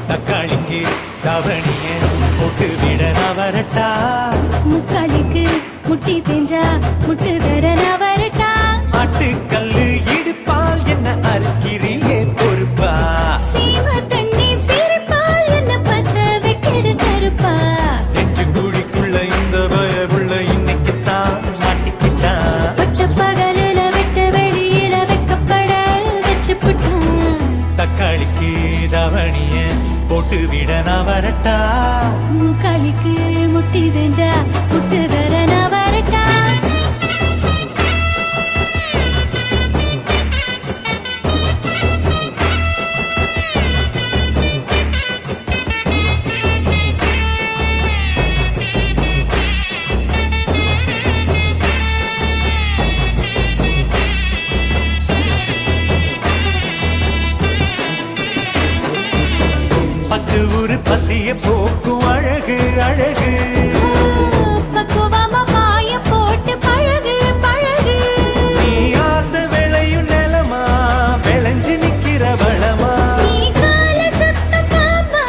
தக்காளிக்கு தவணிய போட்டு விட நவரட்டா முக்காலுக்கு முட்டி தேஞ்சா முட்டு தர நவரட்டா ஆட்டுக்கல்லு இடுப்பால் என்ன அறுக்கிறியே பொறுப்பா சீம தண்ணி சிரிப்பால் என்ன பத்த வைக்கிற கருப்பா நெஞ்சு குழிக்குள்ள இந்த பயவுள்ள இன்னைக்குத்தான் மாட்டிக்கிட்டா பட்ட பகலில வெட்ட வெளியில வைக்கப்பட வச்சு புட்டான் தக்காளிக்கு தவணிய போட்டு விட நவரட்டா முக்காலுக்கு முட்டி தேஞ்சா முட்டு தர நவரட்டா பத்து ஊரு பசிய போக்கும் அழகு அழகு பக்குவமா பாய போட்டு பழகு பழகு நீ ஆசை விளையும் நிலமா விளைஞ்சு நிக்கிற வளமா நீ கால சுத்தம் பாம்பா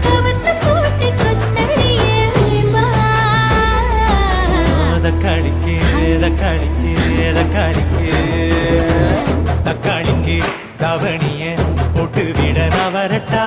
கவுத்து போட்டு கொத்தடியே வீம்பா தக்காளிக்கு தக்காளிக்கு தக்காளிக்கு தக்காளிக்கு தவணி